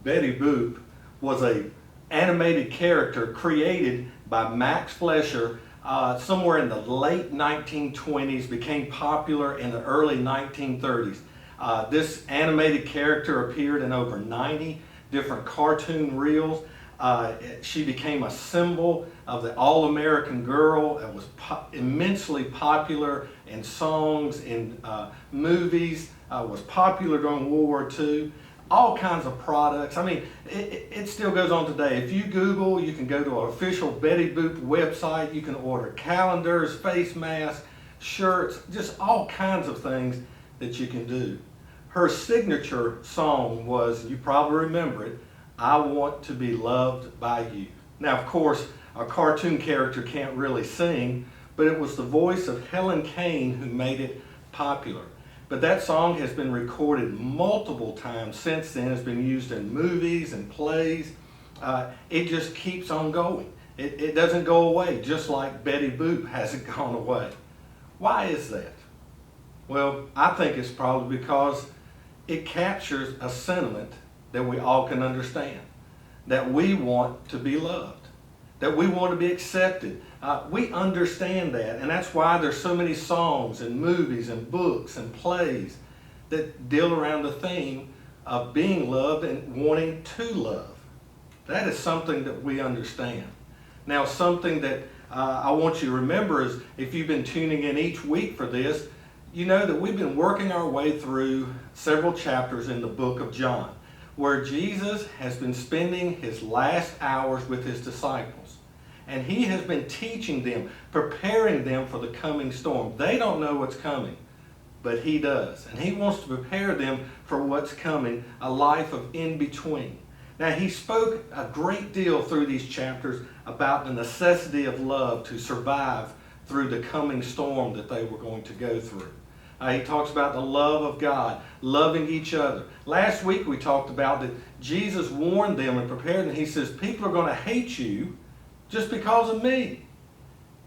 Betty Boop was a animated character created by Max Fleischer somewhere in the late 1920s, became popular in the early 1930s. This animated character appeared in over 90 different cartoon reels. She became a symbol of the all-American girl. It was immensely popular in songs, in movies, was popular during World War II. All kinds of products. I mean, it still goes on today. If you Google, you can go to an official Betty Boop website. You can order calendars, face masks, shirts, just all kinds of things that you can do. Her signature song was, you probably remember it, I Want to Be Loved by You. Now, of course, a cartoon character can't really sing, but it was the voice of Helen Kane who made it popular. But that song has been recorded multiple times since then. It's been used in movies and plays. It just keeps on going. It doesn't go away, just like Betty Boop hasn't gone away. Why is that? Well, I think it's probably because it captures a sentiment that we all can understand, that we want to be loved, that we want to be accepted. We understand that, and that's why there's so many songs and movies and books and plays that deal around the theme of being loved and wanting to love. That is something that we understand. Now, something that I want you to remember is, if you've been tuning in each week for this, you know that we've been working our way through several chapters in the book of John, where Jesus has been spending his last hours with his disciples. And he has been teaching them, preparing them for the coming storm. They don't know what's coming, but he does. And he wants to prepare them for what's coming, a life of in-between. Now, he spoke a great deal through these chapters about the necessity of love to survive through the coming storm that they were going to go through. He talks about the love of God, loving each other. Last week we talked about that Jesus warned them and prepared them. He says, people are going to hate you just because of me.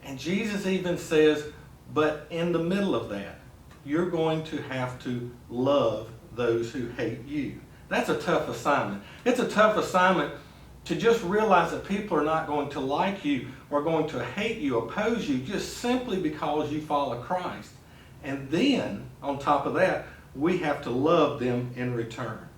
And Jesus even says, but in the middle of that, you're going to have to love those who hate you. That's a tough assignment. It's a tough assignment to just realize that people are not going to like you or going to hate you, oppose you, just simply because you follow Christ. And then, on top of that, we have to love them in return.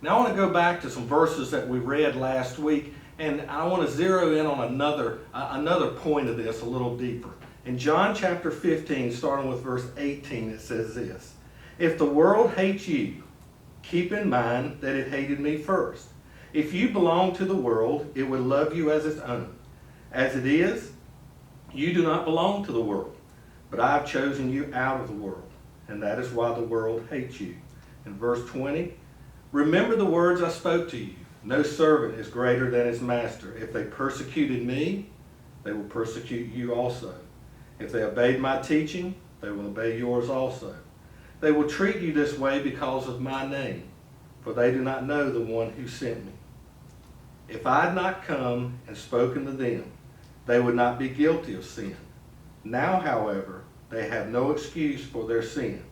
Now, I want to go back to some verses that we read last week, and I want to zero in on another point of this a little deeper. In John chapter 15, starting with verse 18, it says this: if the world hates you, keep in mind that it hated me first. If you belong to the world, it would love you as its own. As it is, you do not belong to the world, but I have chosen you out of the world, and that is why the world hates you. In verse 20, remember the words I spoke to you. No servant is greater than his master. If they persecuted me, they will persecute you also. If they obeyed my teaching, they will obey yours also. They will treat you this way because of my name, for they do not know the one who sent me. If I had not come and spoken to them, they would not be guilty of sin. Now, however, they have no excuse for their sin.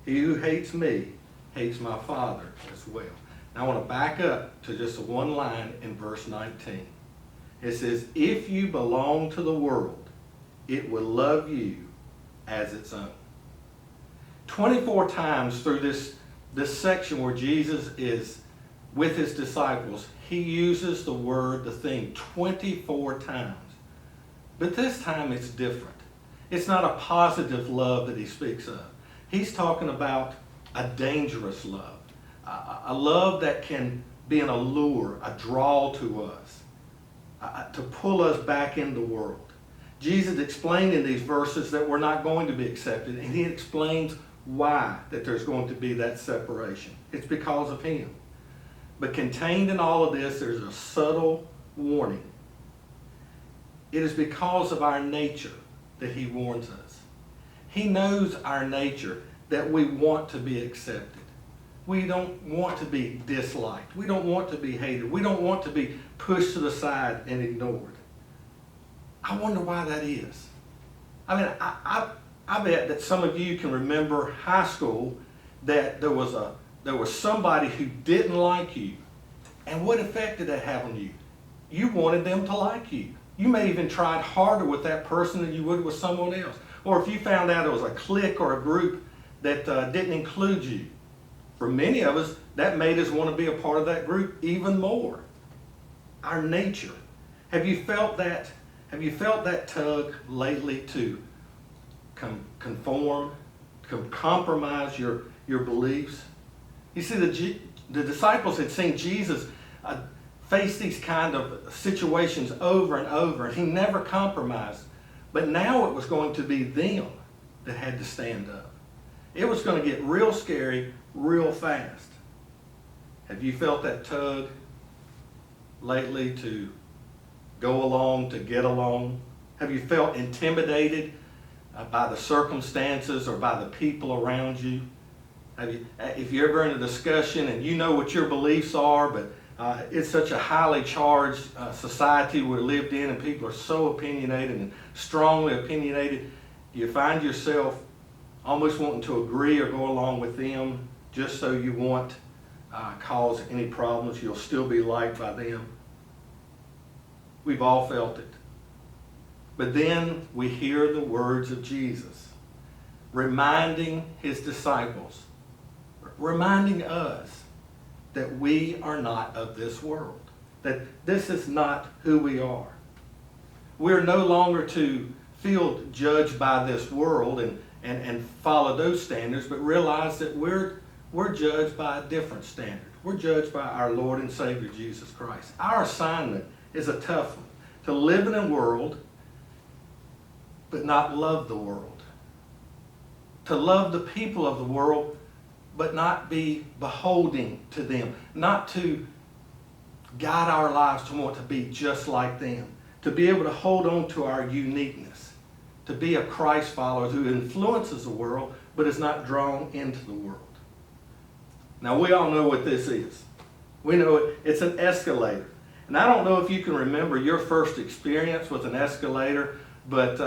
He who hates me hates my Father as well. Now, I want to back up to just one line in verse 19. It says, if you belong to the world, it will love you as its own. 24 times through this section where Jesus is with his disciples, he uses the word, the theme, 24 times. But this time it's different. It's not a positive love that he speaks of. He's talking about a dangerous love. A love that can be an allure, a draw to us, to pull us back in the world. Jesus explained in these verses that we're not going to be accepted, and he explains why that there's going to be that separation. It's because of him. But contained in all of this, there's a subtle warning. It is because of our nature that he warns us. He knows our nature, that we want to be accepted. We don't want to be disliked. We don't want to be hated. We don't want to be pushed to the side and ignored. I wonder why that is. I mean, I bet that some of you can remember high school, that there was somebody who didn't like you, And what effect did that have on you? You wanted them to like you. You may even tried harder with that person than you would with someone else. Or if you found out it was a clique or a group that didn't include you. For many of us, that made us want to be a part of that group even more. Our nature. Have you felt that? Have you felt that tug lately to conform, to compromise your beliefs? You see, the disciples had seen Jesus face these kind of situations over and over, and he never compromised. But now it was going to be them that had to stand up. It was going to get real scary real fast. Have you felt that tug lately to go along, to get along? Have you felt intimidated by the circumstances or by the people around you? If you're ever in a discussion and you know what your beliefs are, but it's such a highly charged society we're lived in, and people are so opinionated and strongly opinionated, you find yourself almost wanting to agree or go along with them just so you won't cause any problems. You'll still be liked by them. We've all felt it. But then we hear the words of Jesus, reminding his disciples, reminding us that we are not of this world, that this is not who we are. We're no longer to feel judged by this world and follow those standards, but realize that we're judged by a different standard. We're judged by our Lord and Savior Jesus Christ. Our assignment is a tough one, to live in a world but not love the world. To love the people of the world but not be beholden to them. Not to guide our lives to want to be just like them. To be able to hold on to our uniqueness. To be a Christ follower who influences the world but is not drawn into the world. Now we all know what this is. We know it's an escalator. And I don't know if you can remember your first experience with an escalator, but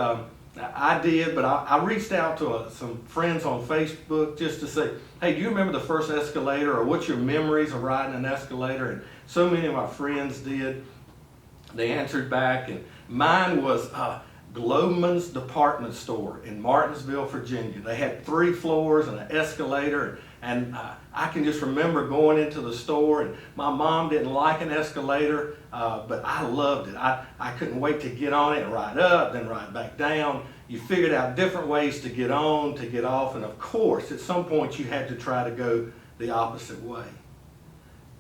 I did. But I reached out to some friends on Facebook just to say, hey, do you remember the first escalator, or what's your memories of riding an escalator? And so many of my friends did. They answered back, and mine was Glowman's Department Store in Martinsville, Virginia. They had 3 floors and an escalator, and I can just remember going into the store, and my mom didn't like an escalator, but I loved it. I couldn't wait to get on it and ride up, then ride back down. You figured out different ways to get on, to get off, and of course, at some point you had to try to go the opposite way.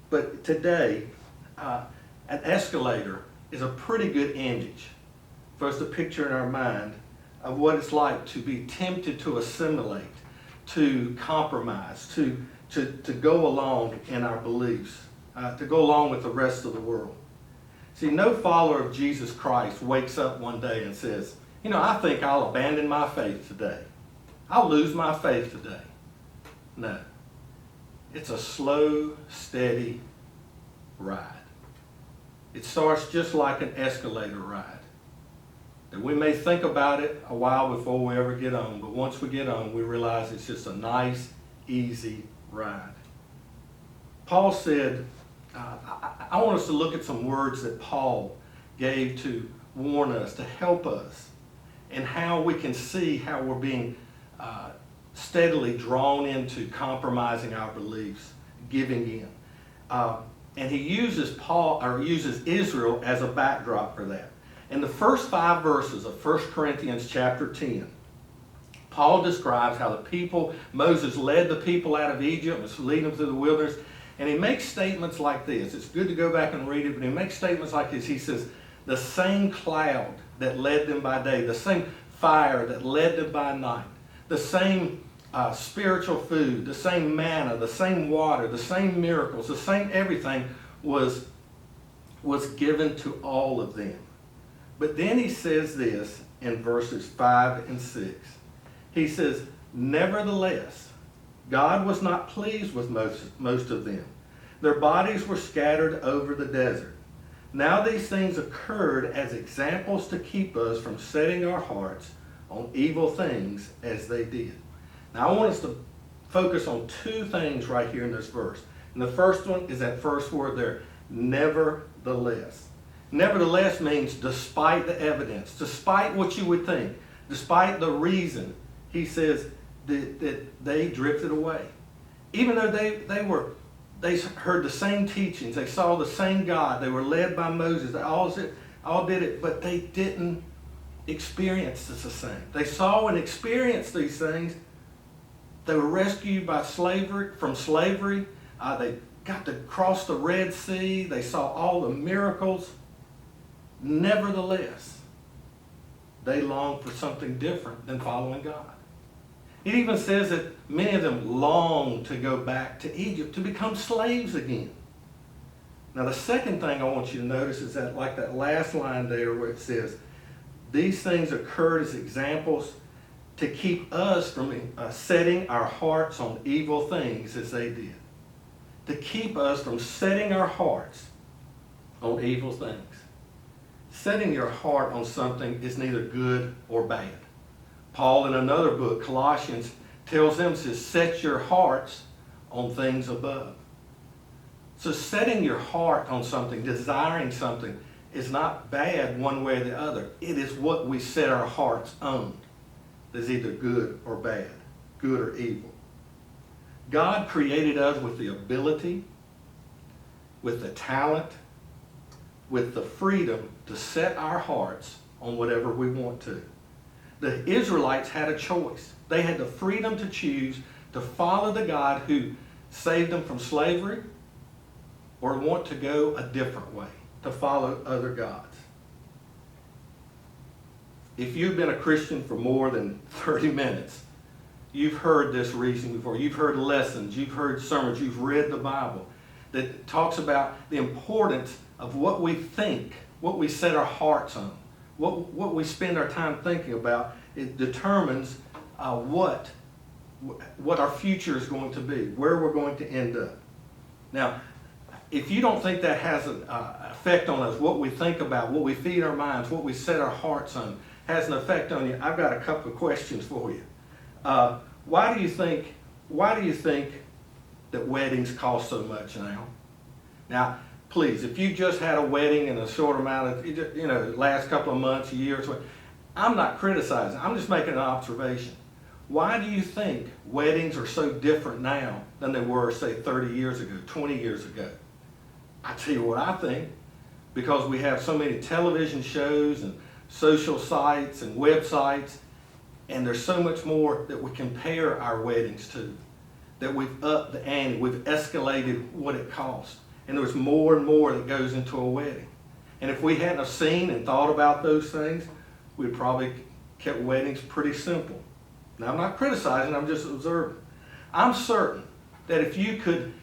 But today, an escalator is a pretty good image for us to picture in our mind of what it's like to be tempted to assimilate, to compromise, to go along in our beliefs, to go along with the rest of the world. See, no follower of Jesus Christ wakes up one day and says, you know, I think I'll abandon my faith today. I'll lose my faith today. No. It's a slow, steady ride. It starts just like an escalator ride. And we may think about it a while before we ever get on, but once we get on, we realize it's just a nice, easy ride. Paul said, I want us to look at some words that Paul gave to warn us, to help us, and how we can see how we're being steadily drawn into compromising our beliefs, giving in. And he uses Israel as a backdrop for that. In the first 5 verses of 1 Corinthians chapter 10, Paul describes how Moses led the people out of Egypt, was leading them through the wilderness, and he makes statements like this. It's good to go back and read it, but he makes statements like this. He says, the same cloud that led them by day, the same fire that led them by night, the same spiritual food, the same manna, the same water, the same miracles, the same everything was given to all of them. But then he says this in verses 5 and 6. He says, nevertheless, God was not pleased with most of them. Their bodies were scattered over the desert. Now these things occurred as examples to keep us from setting our hearts on evil things as they did. Now I want us to focus on 2 things right here in this verse. And the first one is that first word there, nevertheless. Nevertheless means despite the evidence, despite what you would think, despite the reason, he says that they drifted away. Even though they heard the same teachings, they saw the same God, they were led by Moses, they all did it, but they didn't experience the same. They saw and experienced these things. They were rescued from slavery. They got to cross the Red Sea. They saw all the miracles. Nevertheless, they longed for something different than following God. It even says that many of them longed to go back to Egypt to become slaves again. Now, the second thing I want you to notice is that, like that last line there where it says, these things occurred as examples to keep us from setting our hearts on evil things as they did. To keep us from setting our hearts on evil things. Setting your heart on something is neither good or bad. Paul, in another book, Colossians, tells them to set your hearts on things above. So setting your heart on something, desiring something, is not bad one way or the other. It is what we set our hearts on that's either good or bad, good or evil. God created us with the ability, with the talent, with the freedom to set our hearts on whatever we want to. The Israelites had a choice. They had the freedom to choose to follow the God who saved them from slavery or want to go a different way, to follow other gods. If you've been a Christian for more than 30 minutes, you've heard this reasoning before. You've heard lessons, you've heard sermons, you've read the Bible that talks about the importance of what we think, what we set our hearts on, what we spend our time thinking about. It determines what our future is going to be, where we're going to end up. Now, if you don't think that has an effect on us, what we think about, what we feed our minds, what we set our hearts on, has an effect on you, I've got a couple of questions for you. Why do you think that weddings cost so much now? Now, please, if you just had a wedding in a short amount of, last couple of months, a year or so, I'm not criticizing. I'm just making an observation. Why do you think weddings are so different now than they were, say, 30 years ago, 20 years ago? I tell you what I think. Because we have so many television shows and social sites and websites, and there's so much more that we compare our weddings to, that we've upped the ante, we've escalated what it costs. And there's more and more that goes into a wedding. And if we hadn't have seen and thought about those things, we'd probably kept weddings pretty simple. Now, I'm not criticizing, I'm just observing. I'm certain that if you could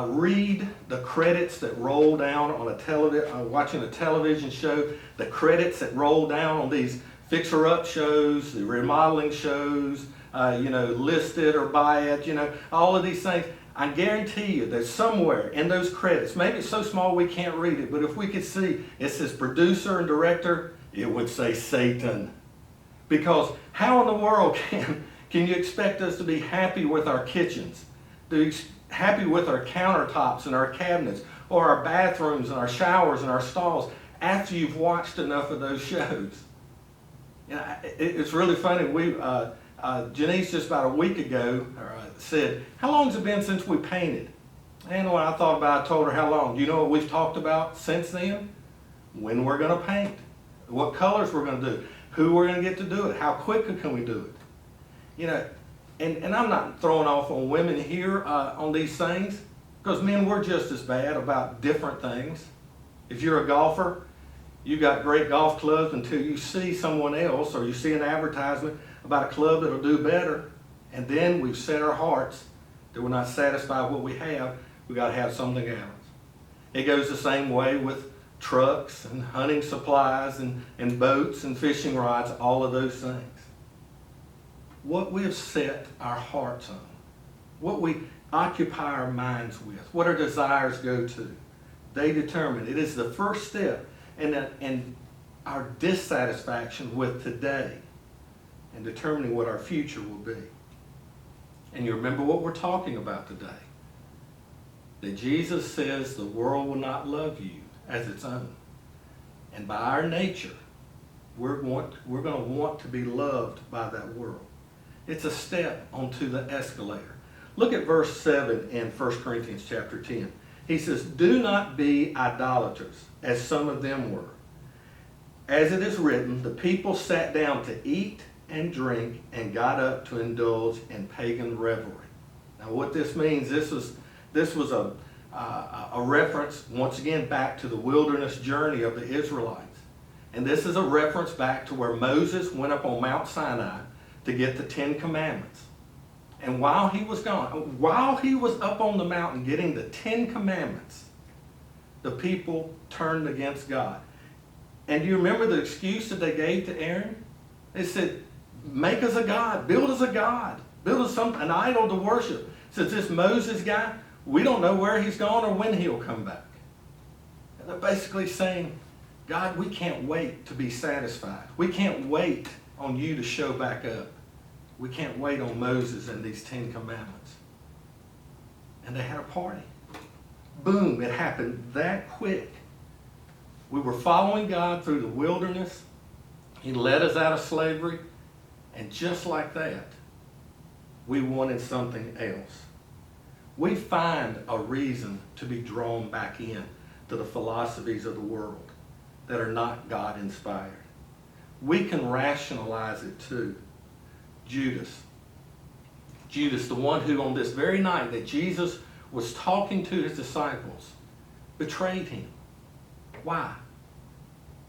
read the credits that roll down on watching a television show, the credits that roll down on these fixer-up shows, the remodeling shows, listed or buy it, all of these things, I guarantee you there's somewhere in those credits, maybe it's so small we can't read it, but if we could see it says producer and director, it would say Satan. Because how in the world can you expect us to be happy with our kitchens, happy with our countertops and our cabinets, or our bathrooms and our showers and our stalls after you've watched enough of those shows? It's really funny. Janice just about a week ago said, how long has it been since we painted? And when I thought about it, I told her how long. Do you know what we've talked about since then? When we're going to paint, what colors we're going to do, who we're going to get to do it, how quickly can we do it? And I'm not throwing off on women here on these things, because men, we're just as bad about different things. If you're a golfer, you got great golf clubs until you see someone else or you see an advertisement about a club that'll do better, and then we've set our hearts that we're not satisfied with what we have. We got to have something else. It goes the same way with trucks and hunting supplies and boats and fishing rods, all of those things. What we have set our hearts on, what we occupy our minds with, what our desires go to, they determine. It is the first step in our dissatisfaction with today and determining what our future will be. And you remember what we're talking about today. that Jesus says the world will not love you as its own. And by our nature, we're going to want to be loved by that world. It's a step onto the escalator. Look at verse 7 in 1 Corinthians chapter 10. He says, "Do not be idolaters, as some of them were. As it is written, the people sat down to eat and drink and got up to indulge in pagan revelry." Now what this means, this was a reference, once again, back to the wilderness journey of the Israelites. And this is a reference back to where Moses went up on Mount Sinai to get the 10 Commandments. And while he was gone, while he was up on the mountain getting the 10 Commandments, the people turned against God. And do you remember the excuse that they gave to Aaron? They said, "Make us a god, build us a god, build us an idol to worship. Since this Moses guy, we don't know where he's gone or when he'll come back." And they're basically saying, "God, we can't wait to be satisfied. We can't wait on you to show back up. We can't wait on Moses and these 10 Commandments." And they had a party. Boom, it happened that quick. We were following God through the wilderness. He led us out of slavery. And just like that, we wanted something else. We find a reason to be drawn back in to the philosophies of the world that are not God-inspired. We can rationalize it too. Judas, the one who on this very night that Jesus was talking to his disciples, betrayed him. Why?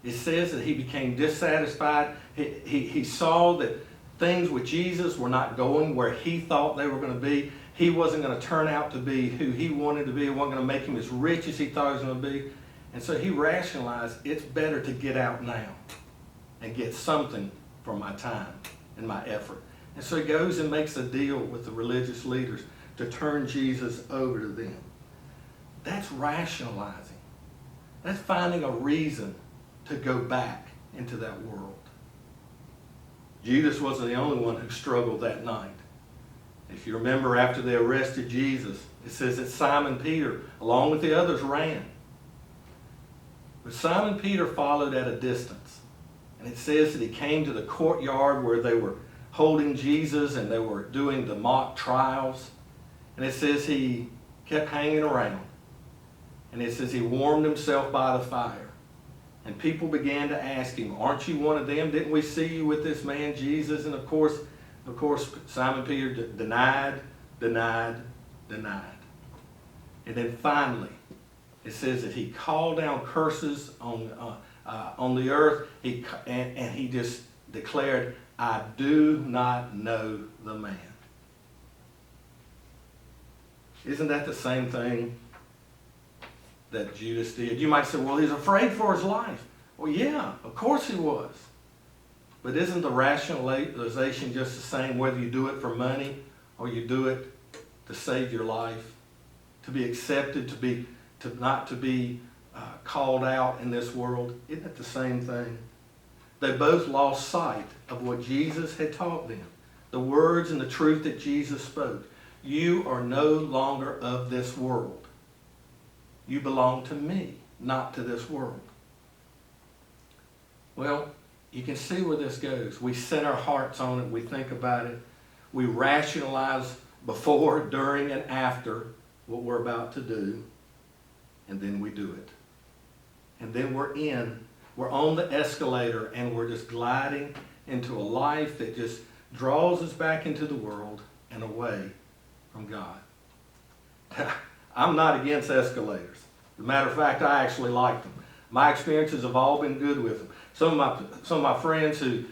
It says that he became dissatisfied. He saw that things with Jesus were not going where he thought they were going to be. He wasn't going to turn out to be who he wanted to be. It wasn't going to make him as rich as he thought he was going to be. And so he rationalized, it's better to get out now and get something for my time and my effort. And so he goes and makes a deal with the religious leaders to turn Jesus over to them. That's rationalizing. That's finding a reason to go back into that world. Judas wasn't the only one who struggled that night. If you remember, after they arrested Jesus, it says that Simon Peter, along with the others, ran. But Simon Peter followed at a distance. And it says that he came to the courtyard where they were holding Jesus and they were doing the mock trials. And it says he kept hanging around. And it says he warmed himself by the fire. And people began to ask him, "Aren't you one of them? Didn't we see you with this man Jesus?" And of course, Simon Peter denied. And then finally, it says that he called down curses on the earth. And he just declared, "I do not know the man." Isn't that the same thing that Judas did? You might say, well, he's afraid for his life. Well, yeah, of course he was. But isn't the rationalization just the same whether you do it for money or you do it to save your life, to be accepted, not to be called out in this world? Isn't it the same thing? They both lost sight of what Jesus had taught them, the words and the truth that Jesus spoke. You are no longer of this world. You belong to me, not to this world. Well, you can see where this goes. We set our hearts on it. We think about it. We rationalize before, during, and after what we're about to do. And then we do it. And then we're on the escalator and we're just gliding into a life that just draws us back into the world and away from God. I'm not against escalators. As a matter of fact, I actually like them. My experiences have all been good with them. Some of my friends who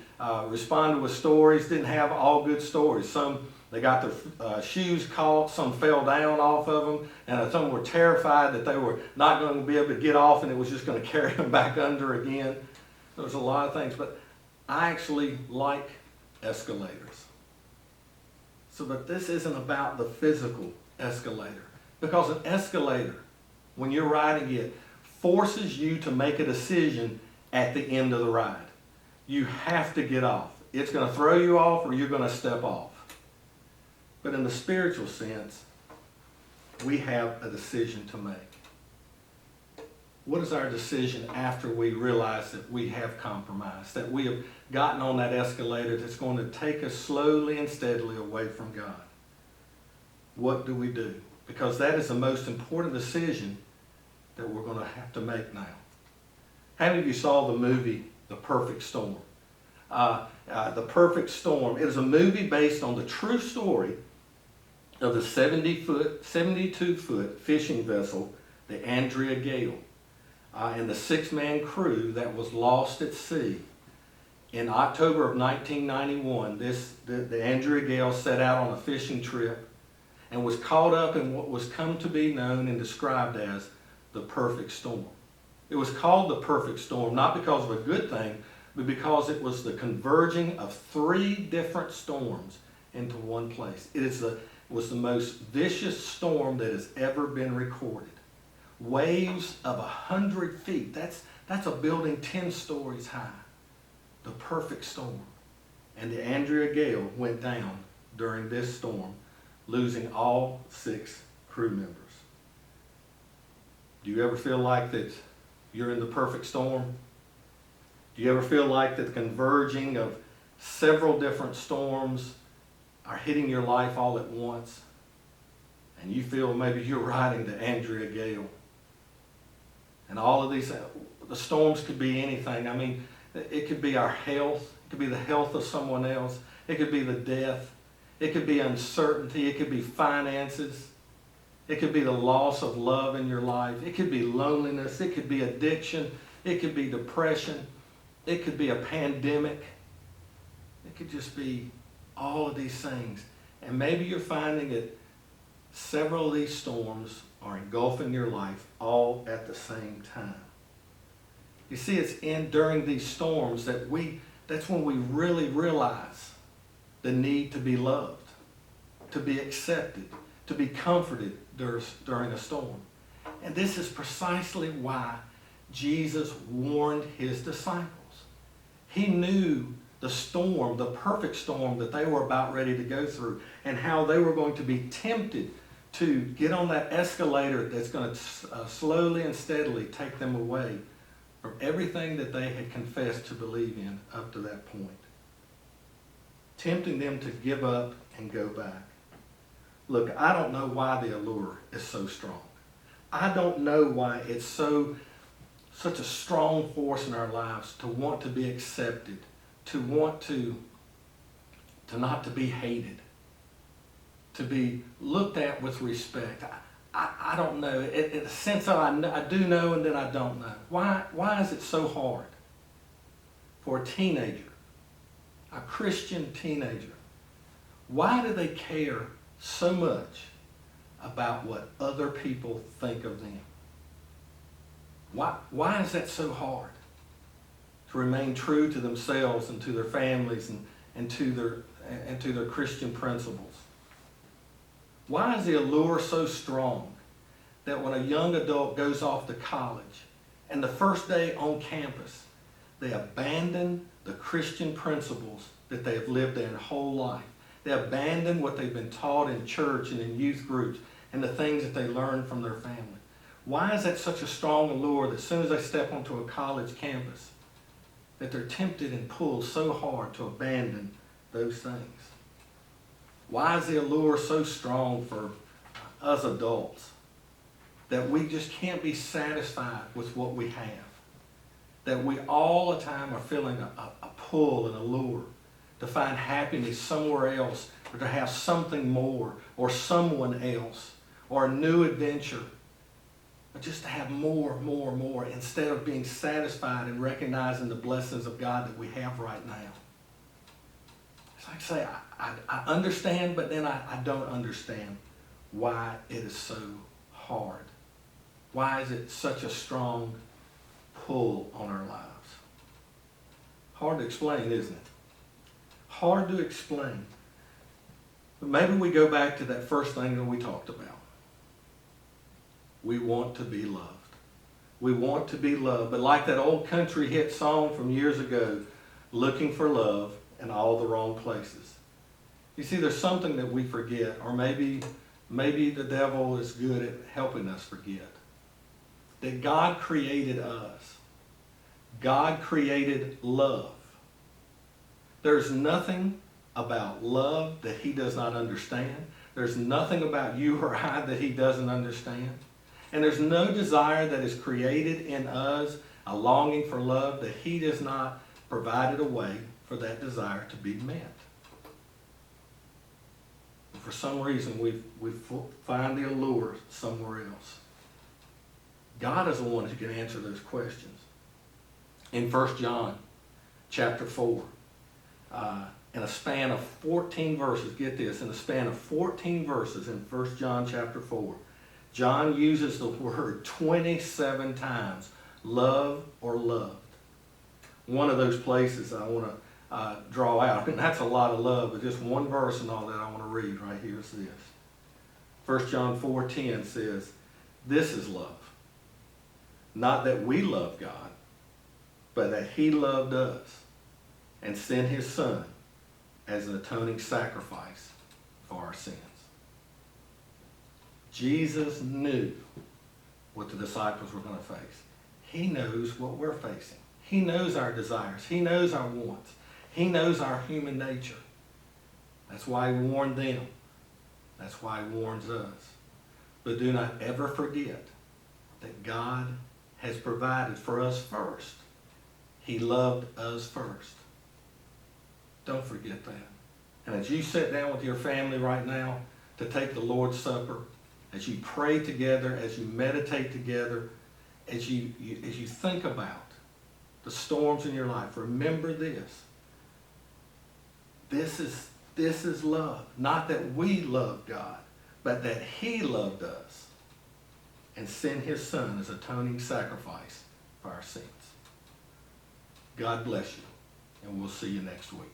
responded with stories didn't have all good stories. Some, they got their shoes caught, some fell down off of them, and some were terrified that they were not going to be able to get off and it was just going to carry them back under again. There's a lot of things, but I actually like escalators. But this isn't about the physical escalator, because an escalator, when you're riding it, forces you to make a decision at the end of the ride. You have to get off. It's going to throw you off or you're going to step off. But in the spiritual sense, we have a decision to make. What is our decision after we realize that we have compromised, that we have gotten on that escalator that's going to take us slowly and steadily away from God? What do we do? Because that is the most important decision that we're going to have to make now. How many of you saw the movie The Perfect Storm? The Perfect Storm. It is a movie based on the true story of the 72-foot fishing vessel, the Andrea Gale, and the 6-man crew that was lost at sea. In October of 1991, the Andrea Gale set out on a fishing trip and was caught up in what was come to be known and described as the perfect storm. It was called the perfect storm, not because of a good thing, but because it was the converging of 3 different storms into one place. It was the most vicious storm that has ever been recorded. Waves of 100 feet, that's a building 10 stories high. The perfect storm. And the Andrea Gale went down during this storm, losing all 6 crew members. Do you ever feel like that you're in the perfect storm? Do you ever feel like that the converging of several different storms are hitting your life all at once? And you feel maybe you're riding the Andrea Gale. And all of these, the storms could be anything. I mean, it could be our health. It could be the health of someone else. It could be the death. It could be uncertainty. It could be finances. It could be the loss of love in your life. It could be loneliness. It could be addiction. It could be depression. It could be a pandemic. It could just be all of these things. And maybe you're finding that several of these storms are engulfing your life all at the same time. You see, it's during these storms that's when we really realize the need to be loved, to be accepted, to be comforted during a storm. And this is precisely why Jesus warned his disciples. He knew the storm, the perfect storm that they were about ready to go through, and how they were going to be tempted to get on that escalator that's going to slowly and steadily take them away from everything that they had confessed to believe in up to that point, tempting them to give up and go back. Look, I don't know why the allure is so strong. I don't know why it's such a strong force in our lives to want to be accepted, to want to not to be hated, to be looked at with respect. I don't know. In a sense of I do know and then I don't know. Why is it so hard for a teenager, a Christian teenager? Why do they care so much about what other people think of them? Why is that so hard? To remain true to themselves and to their families and to their Christian principles. Why is the allure so strong that when a young adult goes off to college and the first day on campus, they abandon the Christian principles that they have lived their whole life? They abandon what they've been taught in church and in youth groups and the things that they learned from their family. Why is that such a strong allure that as soon as they step onto a college campus, that they're tempted and pulled so hard to abandon those things? Why is the allure so strong for us adults that we just can't be satisfied with what we have? That we all the time are feeling a pull and allure to find happiness somewhere else, or to have something more, or someone else, or a new adventure, or just to have more, instead of being satisfied and recognizing the blessings of God that we have right now. It's like I say, I understand, but then I don't understand why it is so hard. Why is it such a strong pull on our lives? Hard to explain, isn't it? Hard to explain. But maybe we go back to that first thing that we talked about. We want to be loved. We want to be loved. But like that old country hit song from years ago, looking for love in all the wrong places. You see, there's something that we forget, or maybe maybe the devil is good at helping us forget that God created us. God created love. There's nothing about love that he does not understand. There's nothing about you or I that he doesn't understand. And there's no desire that is created in us, a longing for love, that he does not provide a way for that desire to be met. For some reason, we find the allure somewhere else. God is the one who can answer those questions. In 1 John chapter 4, in a span of 14 verses, get this, in a span of 14 verses in 1 John chapter 4, John uses the word 27 times, love or loved. One of those places I want to draw out, and that's a lot of love, but just one verse and all that I want to read right here is this. 1 John 4:10 says, "This is love. Not that we love God, but that he loved us and sent his Son as an atoning sacrifice for our sins." Jesus knew what the disciples were going to face. He knows what we're facing. He knows our desires. He knows our wants. He knows our human nature. That's why he warned them. That's why he warns us. But do not ever forget that God has provided for us first. He loved us first. Don't forget that. And as you sit down with your family right now to take the Lord's Supper, as you pray together, as you meditate together, as you think about the storms in your life, remember this. This is love. Not that we love God, but that he loved us and sent his Son as atoning sacrifice for our sins. God bless you, and we'll see you next week.